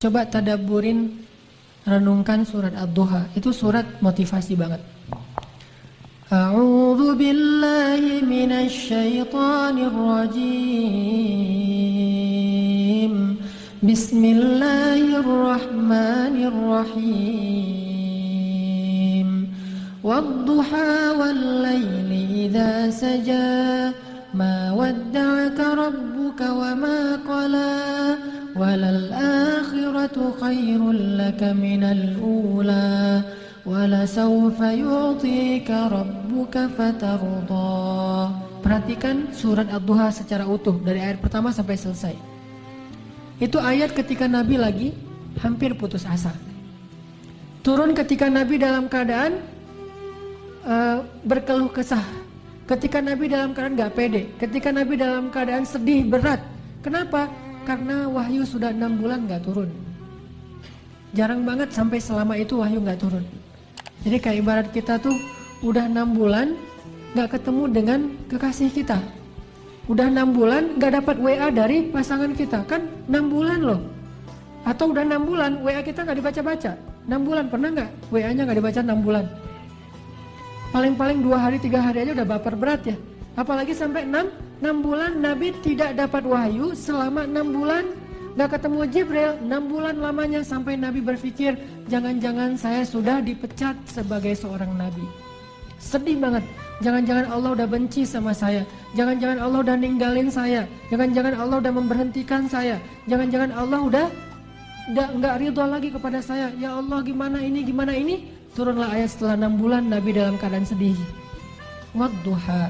Coba tadabburin, renungkan surat Ad-Duha. Itu surat motivasi banget. A'udzu billahi minasy syaithanir rajim. Bismillahirrahmanirrahim. Wad-duha wal-laili idza saja. Ma wadda'aka rabbuka wa ma qala. Walal akhiratu khairul laka minal ula. Walasawfa yu'tika rabbuka fatarda. Perhatikan surat Ad-Duha secara utuh dari ayat pertama sampai selesai. Itu ayat ketika Nabi lagi hampir putus asa. Turun ketika Nabi dalam keadaan berkeluh kesah. Ketika Nabi dalam keadaan gak pede. Ketika Nabi dalam keadaan sedih berat. Kenapa? Karena wahyu sudah 6 bulan gak turun. Jarang banget sampai selama itu wahyu gak turun. Jadi kayak ibarat kita tuh udah 6 bulan gak ketemu dengan kekasih kita. Udah 6 bulan gak dapat WA dari pasangan kita. Kan 6 bulan loh. Atau udah 6 bulan WA kita gak dibaca-baca. 6 bulan pernah gak WA-nya gak dibaca 6 bulan? Paling-paling 2 hari 3 hari aja udah baper berat ya. Apalagi sampai 6 bulan Nabi tidak dapat wahyu selama 6 bulan. Gak ketemu Jibril 6 bulan lamanya sampai Nabi berpikir jangan-jangan saya sudah dipecat sebagai seorang Nabi. Sedih banget. Jangan-jangan Allah udah benci sama saya. Jangan-jangan Allah udah ninggalin saya. Jangan-jangan Allah udah memberhentikan saya. Jangan-jangan Allah udah gak ridho lagi kepada saya. Ya Allah gimana ini. Turunlah ayat setelah 6 bulan Nabi dalam keadaan sedih. Wad-duha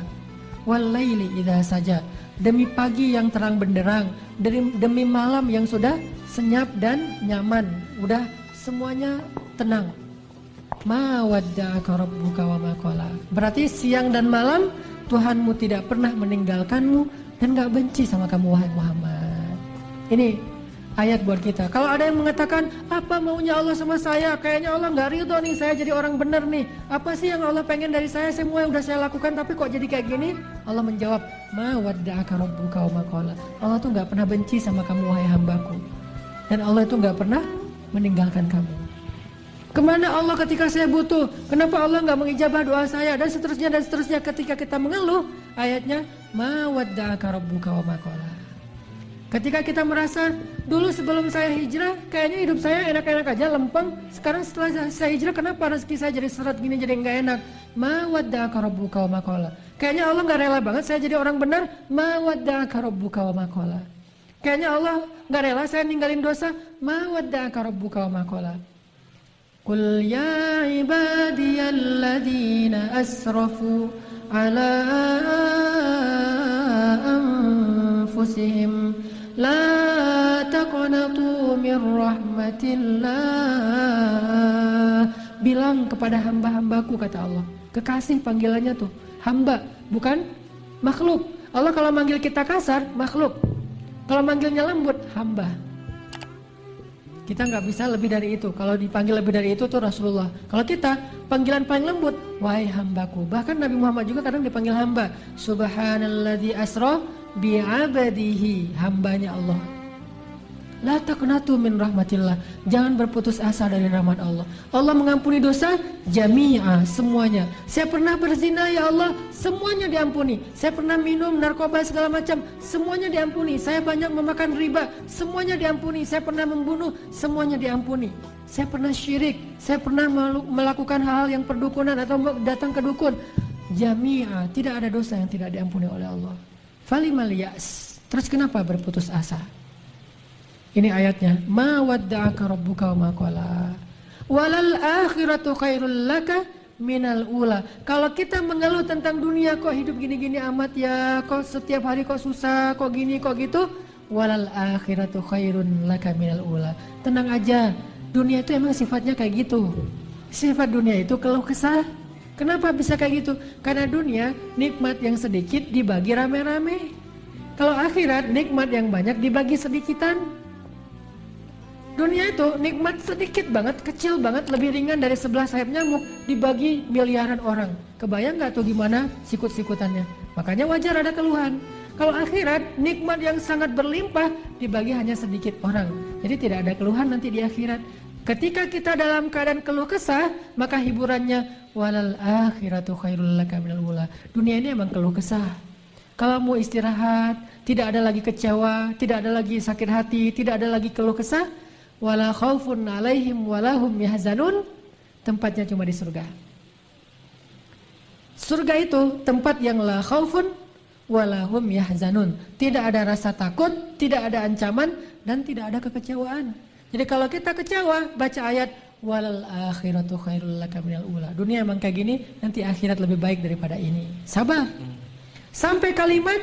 wal-laili idza saja. Demi pagi yang terang benderang, demi malam yang sudah senyap dan nyaman, udah semuanya tenang. Ma wadda'aka rabbuka wa ma qala. Berarti siang dan malam Tuhanmu tidak pernah meninggalkanmu dan gak benci sama kamu wahai Muhammad. Ini ayat buat kita. Kalau ada yang mengatakan apa maunya Allah sama saya, kayaknya Allah gak ridho nih saya jadi orang benar nih. Apa sih yang Allah pengen dari saya, semua yang udah saya lakukan tapi kok jadi kayak gini? Allah menjawab, ma wadda'aka rabbuka wa ma qala. Allah tuh gak pernah benci sama kamu wahai hambaku. Dan Allah itu gak pernah meninggalkan kamu. Kemana Allah ketika saya butuh? Kenapa Allah gak mengijabah doa saya? Dan seterusnya ketika kita mengeluh. Ayatnya, ma wadda'aka rabbuka wa ma qala. Ketika kita merasa dulu sebelum saya hijrah kayaknya hidup saya enak-enak aja, lempeng. Sekarang setelah saya hijrah kenapa rezeki saya jadi seret gini, jadi nggak enak? Ma wadda'aka rabbuka wa ma qala. Kayaknya Allah nggak rela banget saya jadi orang benar. Ma wadda'aka rabbuka wa ma qala. Kayaknya Allah nggak rela saya ninggalin dosa. Ma wadda'aka rabbuka wa ma qala. Qul ya ibadiyalladzina asrafu ala anfusihim la taqnatu min rahmatillah. Bilang kepada hamba-hambaku, kata Allah. Kekasih panggilannya tuh hamba, bukan makhluk. Allah kalau manggil kita kasar, makhluk. Kalau manggilnya lembut, hamba. Kita nggak bisa lebih dari itu. Kalau dipanggil lebih dari itu tuh Rasulullah. Kalau kita panggilan paling lembut, wahai hambaku. Bahkan Nabi Muhammad juga kadang dipanggil hamba. Subhanalladzi asra bi'abadihi, hambanya Allah. La taqnatu min rahmatillah. Jangan berputus asa dari rahmat Allah. Allah mengampuni dosa jami'a, semuanya. Saya pernah berzina ya Allah, semuanya diampuni. Saya pernah minum narkoba segala macam, semuanya diampuni. Saya banyak memakan riba, semuanya diampuni. Saya pernah membunuh, semuanya diampuni. Saya pernah syirik, saya pernah melakukan hal-hal yang perdukunan atau datang ke dukun. Jami'a, tidak ada dosa yang tidak diampuni oleh Allah. Falimal ya'as. Terus kenapa berputus asa? Ini ayatnya, ma wadda'aka rabbuka wa ma qala. Walal akhiratu khairul laka minal ula. Kalau kita mengeluh tentang dunia, kok hidup gini-gini amat ya, kok setiap hari kok susah, kok gini, kok gitu. Walal akhiratu khairun laka minal ula. Tenang aja, dunia itu emang sifatnya kayak gitu. Sifat dunia itu keluh kesah. Kenapa bisa kayak gitu? Karena dunia nikmat yang sedikit dibagi rame-rame. Kalau akhirat nikmat yang banyak dibagi sedikitan. Dunia itu nikmat sedikit banget, kecil banget, lebih ringan dari 11 sayap nyamuk dibagi miliaran orang. Kebayang gak tuh gimana sikut-sikutannya? Makanya wajar ada keluhan. Kalau akhirat nikmat yang sangat berlimpah dibagi hanya sedikit orang. Jadi tidak ada keluhan nanti di akhirat. Ketika kita dalam keadaan keluh kesah, maka hiburannya walal akhiratu khairul laka minal ula. Dunia ini emang keluh kesah. Kalau mau istirahat, tidak ada lagi kecewa, tidak ada lagi sakit hati, tidak ada lagi keluh kesah, wala khaufun alaihim walahum yahzanun. Tempatnya cuma di surga. Surga itu tempat yang la khaufun walahum yahzanun. Tidak ada rasa takut, tidak ada ancaman, dan tidak ada kekecewaan. Jadi kalau kita kecewa, baca ayat walal akhiratu khairul laka minal ula. Dunia emang kayak gini, nanti akhirat lebih baik daripada ini. Sabar. Sampai kalimat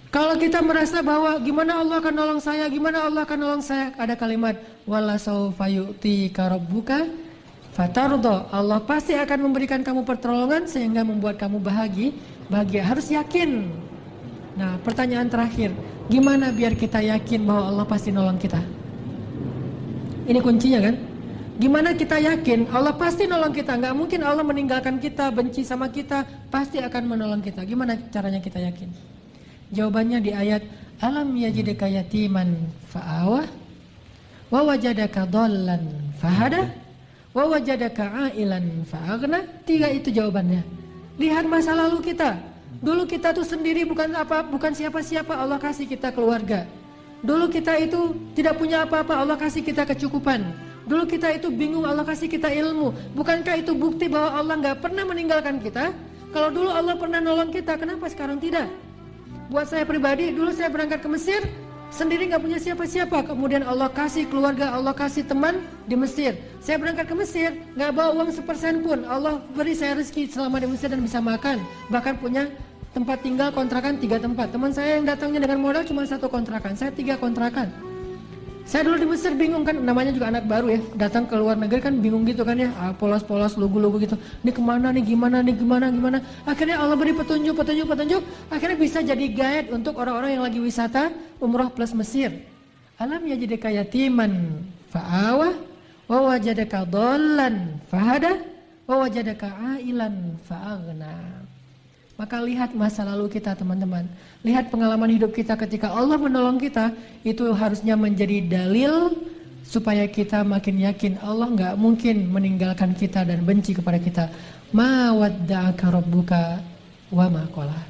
kalau kita merasa bahwa gimana Allah akan nolong saya, gimana Allah akan nolong saya, ada kalimat wala saufa yu'tika rabbuka fatardo. Allah pasti akan memberikan kamu pertolongan sehingga membuat kamu bahagia. Harus yakin. Nah, pertanyaan terakhir, gimana biar kita yakin bahwa Allah pasti nolong kita? Ini kuncinya kan? Gimana kita yakin Allah pasti nolong kita? Nggak mungkin Allah meninggalkan kita, benci sama kita, pasti akan menolong kita. Gimana caranya kita yakin? Jawabannya di ayat alam yajidka yatiman fa'awah wa wajadaka dhallan fahada wa wajadaka ailan fa'aghna. 3 itu jawabannya. Lihat masa lalu kita. Dulu kita tuh sendiri bukan siapa-siapa, Allah kasih kita keluarga. Dulu kita itu tidak punya apa-apa, Allah kasih kita kecukupan. Dulu kita itu bingung, Allah kasih kita ilmu. Bukankah itu bukti bahwa Allah nggak pernah meninggalkan kita? Kalau dulu Allah pernah nolong kita, kenapa sekarang tidak? Buat saya pribadi, dulu saya berangkat ke Mesir, sendiri nggak punya siapa-siapa. Kemudian Allah kasih keluarga, Allah kasih teman di Mesir. Saya berangkat ke Mesir, nggak bawa uang 1% pun. Allah beri saya rezeki selama di Mesir dan bisa makan. Bahkan punya tempat tinggal kontrakan 3 tempat. Teman saya yang datangnya dengan modal cuma 1 kontrakan, saya 3 kontrakan. Saya dulu di Mesir bingung kan, namanya juga anak baru ya, datang ke luar negeri kan bingung gitu kan ya, polos-polos, lugu-lugu gitu. Ini kemana nih, gimana. Akhirnya Allah beri petunjuk, akhirnya bisa jadi guide untuk orang-orang yang lagi wisata umroh plus Mesir. Alam yajidka yatiman fa'awah wa wajadaka dhallan fahada wa wajadaka ailan fa'aghna. Maka lihat masa lalu kita teman-teman. Lihat pengalaman hidup kita ketika Allah menolong kita. Itu harusnya menjadi dalil supaya kita makin yakin Allah nggak mungkin meninggalkan kita dan benci kepada kita. Ma wadda'aka rabbuka wa ma qala.